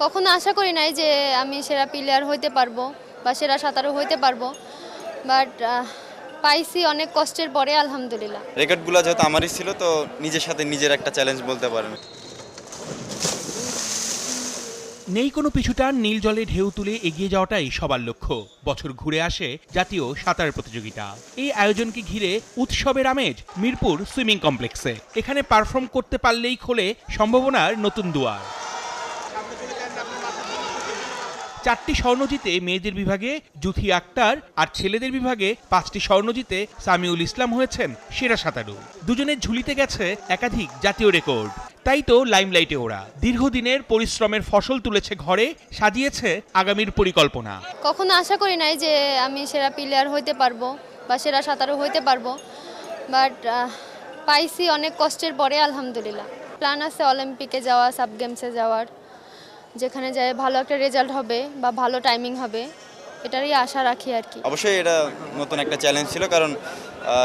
কখনো আশা করি নাই যে আমি সেরা প্লেয়ার হইতে পারবো বা সেরা সাঁতারু হইতে পারবো, বাট পাইছি অনেক কষ্টের পরে, আলহামদুলিল্লাহ। রেকর্ডগুলো যেহেতু আমারই ছিল, তো নিজের সাথে নিজের একটা চ্যালেঞ্জ বলতে পারেন। নেই কোনো পিছুটান, নীল জলে ঢেউ তুলে এগিয়ে যাওয়াটাই সবার লক্ষ্য। বছর ঘুরে আসে জাতীয় সাঁতার প্রতিযোগিতা। এই আয়োজনকে ঘিরে উৎসবের আমেজ মিরপুর সুইমিং কমপ্লেক্সে। এখানে পারফর্ম করতে পারলেই খোলে সম্ভাবনার নতুন দুয়ার। 4টি স্বর্ণ জিতে মেয়েদের বিভাগে জুথি আক্তার, আর ছেলেদের বিভাগে 5টি স্বর্ণ জিতে সামিউল ইসলাম হয়েছেন সেরা সাঁতারু। দুজনের ঝুলিতে গেছে একাধিক জাতীয় রেকর্ড। তাই তো লাইমলাইটে ওরা দীর্ঘদিনের পরিশ্রমের ফসল তুলেছে ঘরে, সাজিয়েছে আগামীর পরিকল্পনা। কখনো আশা করি নাই যে আমি সেরা প্লেয়ার হইতে পারবো বা সেরা সাঁতারু হইতে পারবো, বাট পাইছি অনেক কষ্টের পরে, আলহামদুলিল্লাহ। প্ল্যান আছে অলিম্পিকে যাওয়া, সাব গেমসে যাওয়ার, যেখানে যায় ভালো একটা রেজাল্ট হবে বা ভালো টাইমিং হবে, এটারই আশা রাখি আর কি। অবশ্যই এটা নতুন একটা চ্যালেঞ্জ ছিল, কারণ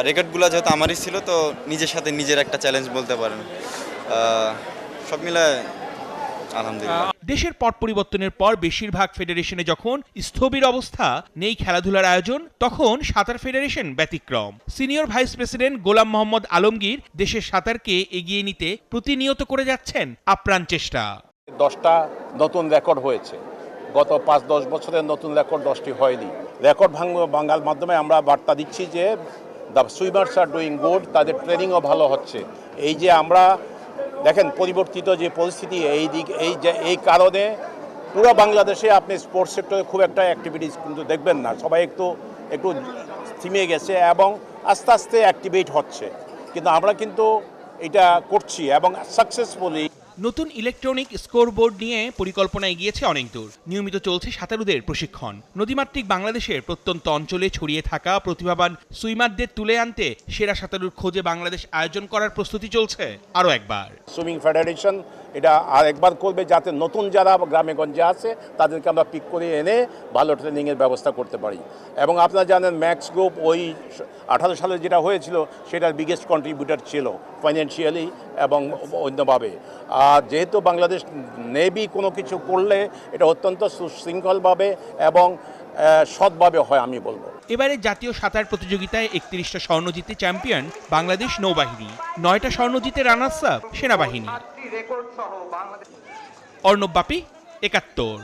রেকর্ডগুলো যেহেতু আমারই ছিল, তো নিজের সাথে নিজের একটা চ্যালেঞ্জ বলতে পারেন। সব মিলায় আলহামদুলিল্লাহ। দেশের পট পরিবর্তনের পর বেশিরভাগ ফেডারেশনে যখন স্থবির অবস্থা, নেই খেলাধুলার আয়োজন, তখন সাঁতার ফেডারেশন ব্যতিক্রম। সিনিয়র ভাইস প্রেসিডেন্ট গোলাম মোহাম্মদ আলমগীর দেশের সাঁতারকে এগিয়ে নিতে প্রতিনিয়ত করে যাচ্ছেন আপ্রাণ চেষ্টা। 10টা নতুন রেকর্ড হয়েছে। গত 5-10 বছরের নতুন রেকর্ড 10টি হয়নি। রেকর্ড ভাঙার মাধ্যমে আমরা বার্তা দিচ্ছি যে the swimmers are doing good, তাদের ট্রেনিংও ভালো হচ্ছে। এই যে আমরা দেখেন পরিবর্তিত যে পরিস্থিতি, এই কারণে পুরো বাংলাদেশে আপনি স্পোর্টস সেক্টরে খুব একটা অ্যাক্টিভিটিস কিন্তু দেখবেন না। সবাই একটু থেমে গেছে এবং আস্তে আস্তে অ্যাক্টিভেট হচ্ছে, কিন্তু আমরা কিন্তু এটা করছি এবং সাকসেসফুলি। নতুন ইলেকট্রনিক স্কোরবোর্ড নিয়ে পরিকল্পনা এগিয়েছে অনেক দূর। নিয়মিত চলছে সাঁতারুদের প্রশিক্ষণ। নদীমাতৃক বাংলাদেশের প্রত্যন্ত অঞ্চলে ছড়িয়ে থাকা প্রতিভাবান সুইমারদের তুলে আনতে সেরা সাঁতারুর খোঁজে বাংলাদেশ আয়োজন করার প্রস্তুতি চলছে আরও একবার। সুইমিং ফেডারেশন এটা আর একবার করবে, যাতে নতুন যারা গ্রামে গঞ্জে আছে তাদেরকে আমরা পিক করে এনে ভালো ট্রেনিংয়ের ব্যবস্থা করতে পারি। এবং আপনারা জানেন ম্যাক্স গ্রুপ ওই 18 সালে যেটা হয়েছিল সেটার বিগেস্ট কন্ট্রিবিউটর ছিল ফাইন্যান্সিয়ালি এবং অন্যভাবে। আর যেহেতু বাংলাদেশ নেভি কোনো কিছু করলে এটা অত্যন্ত সুশৃঙ্খলভাবে এবং সৎভাবে হয় আমি বলবো। এবারে জাতীয় সাঁতার প্রতিযোগিতায় 31টা স্বর্ণ জিতে চ্যাম্পিয়ন বাংলাদেশ নৌবাহিনী, 9টা স্বর্ণ জিতে রানার্স আপ সেনাবাহিনী। অর্ণব বাপি, 71।